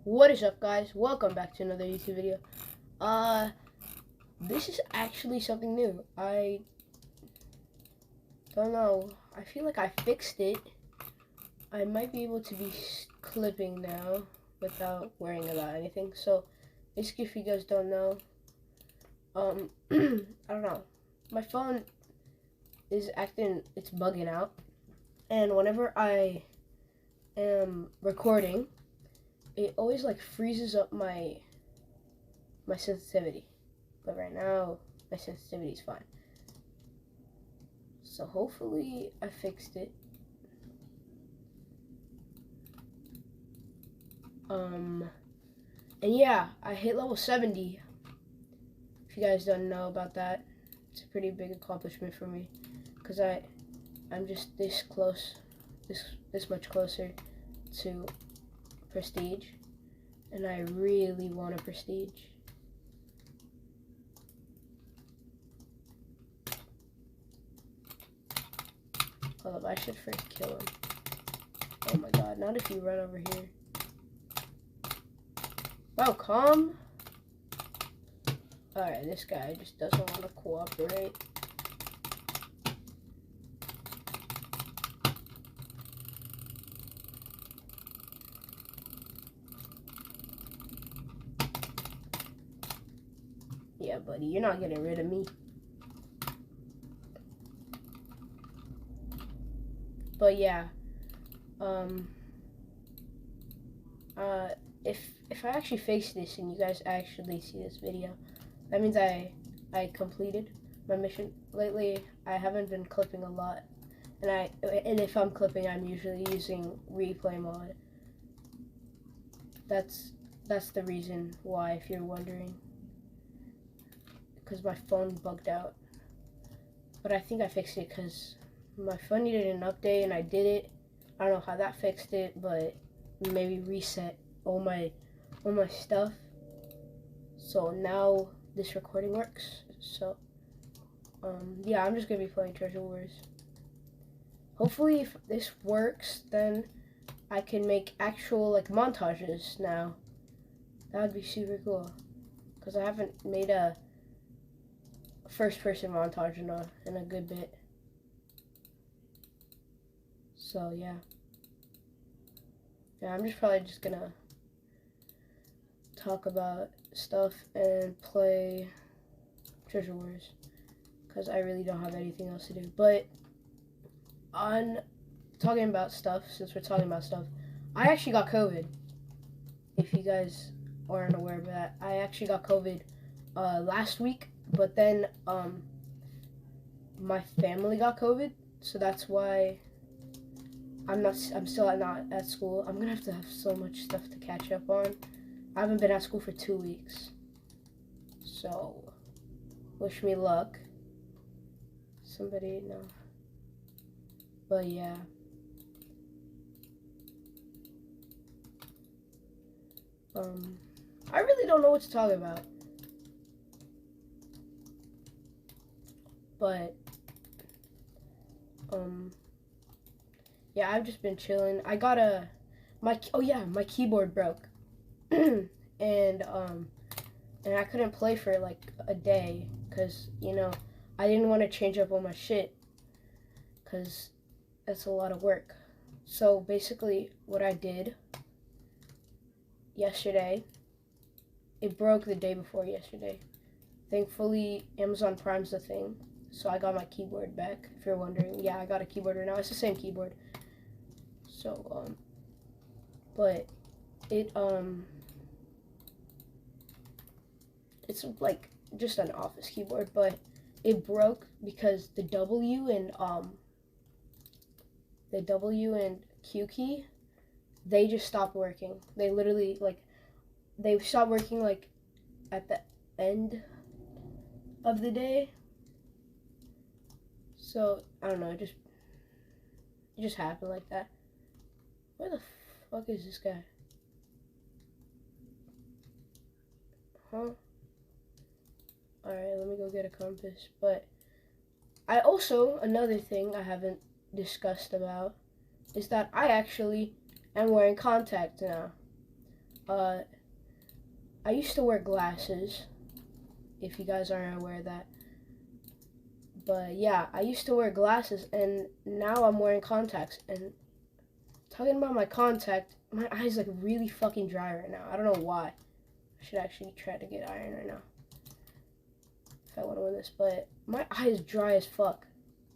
What is up, guys? Welcome back to another YouTube video. This is actually something new. I don't know. I feel like I fixed it. I might be able to be clipping now without worrying about anything. So, basically, if you guys don't know, I don't know. My phone is it's bugging out. And whenever I am recording, it always like freezes up my sensitivity, but right now my sensitivity is fine, so hopefully I fixed it. And yeah, I hit level 70. If you guys don't know about that, it's a pretty big accomplishment for me, because I'm just this close, this much closer to prestige, and I really want a prestige. Hold up, I should first kill him. Oh my god, not if you run over here. Oh, come. Alright, this guy just doesn't want to cooperate. Yeah, buddy, you're not getting rid of me. But yeah, if I actually fix this and you guys actually see this video, that means I completed my mission. Lately, I haven't been clipping a lot, and if I'm clipping, I'm usually using replay mod. That's the reason why, if you're wondering, because my phone bugged out. But I think I fixed it because my phone needed an update, and I did it. I don't know how that fixed it, but maybe reset all my stuff. So now this recording works. So yeah, I'm just gonna be playing Treasure Wars. Hopefully, if this works, then I can make actual like montages now. That would be super cool, because I haven't made a first-person montage in a good bit. So yeah, I'm just probably just gonna talk about stuff and play Treasure Wars, because I really don't have anything else to do. But on talking about stuff, since we're talking about stuff, I actually got COVID. If you guys aren't aware of that, I actually got COVID last week, but then my family got COVID, so that's why I'm still not at school. I'm gonna have to have so much stuff to catch up on. I haven't been at school for 2 weeks, so wish me luck. Somebody, no. But yeah. I really don't know what to talk about. But yeah, I've just been chilling. I got my keyboard broke. and I couldn't play for like a day, because I didn't want to change up all my shit, because that's a lot of work. So basically what I did yesterday, it broke the day before yesterday. Thankfully, Amazon Prime's the thing, so I got my keyboard back. If you're wondering, yeah, I got a keyboard right now. It's the same keyboard. So but it's like just an office keyboard, but it broke because the W and Q key, they just stopped working. They literally they stopped working like at the end of the day. So I don't know, it just happened like that. Where the fuck is this guy? Huh? Alright, let me go get a compass. But I also, another thing I haven't discussed about is that I actually am wearing contacts now. I used to wear glasses, if you guys aren't aware of that. But yeah, I used to wear glasses, and now I'm wearing contacts. And talking about my contact, my eyes like really fucking dry right now. I don't know why. I should actually try to get iron right now if I want to win this. But my eye is dry as fuck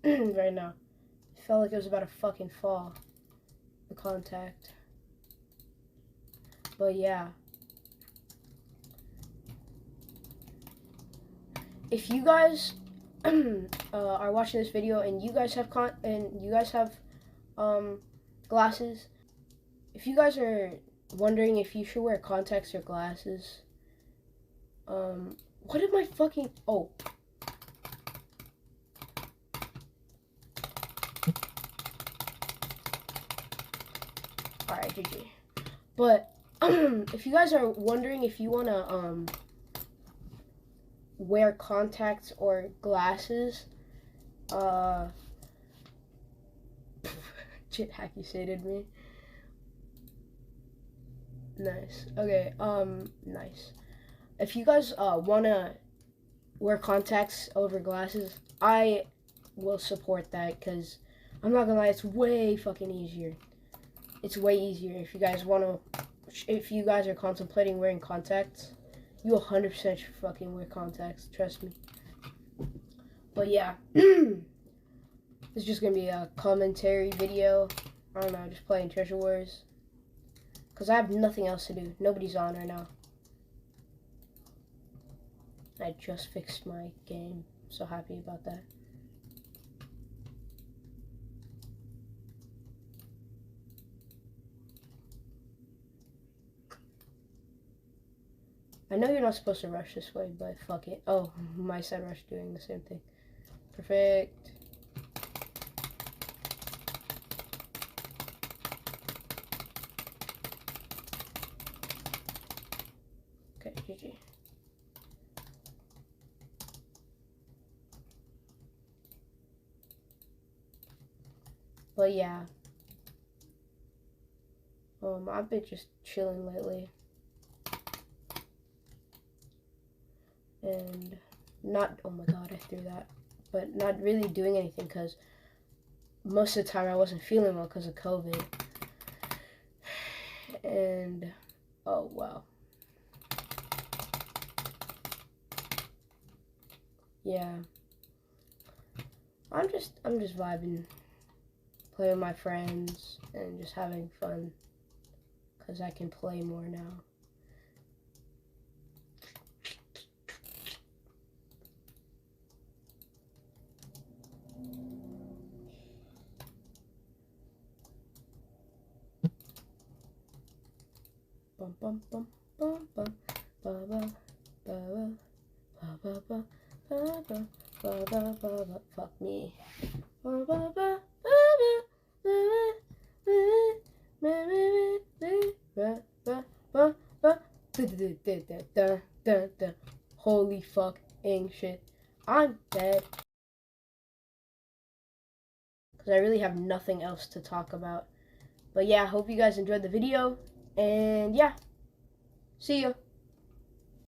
right now. It felt like it was about to fucking fall. The contact. But yeah. If you guys are watching this video and you guys have glasses, if you guys are wondering if you should wear contacts or glasses, what am I fucking, oh. Alright, GG. But, if you guys are wondering if you want to, wear contacts or glasses, shit accusated me. Nice. Okay, nice. If you guys, wanna wear contacts over glasses, I will support that, because I'm not gonna lie, it's way fucking easier. It's way easier if you guys are contemplating wearing contacts. You 100% should fucking wear contacts, trust me. But yeah, it's just gonna be a commentary video. I don't know, just playing Treasure Wars. Because I have nothing else to do. Nobody's on right now. I just fixed my game. I'm so happy about that. I know you're not supposed to rush this way, but fuck it. Oh, my side rush doing the same thing. Perfect. Okay, GG. But yeah. I've been just chilling lately. And not, oh my god, I threw that. But not really doing anything, because most of the time I wasn't feeling well because of COVID. And, oh wow. Yeah. I'm just vibing, playing with my friends, and just having fun, because I can play more now. Bum bum bum bum bum ba ba ba ba ba ba ba ba ba ba ba ba. Fuck me. Ba ba ba ba. Holy fucking shit. I'm dead. Because I really have nothing else to talk about. But yeah, I hope you guys enjoyed the video. And yeah, see ya.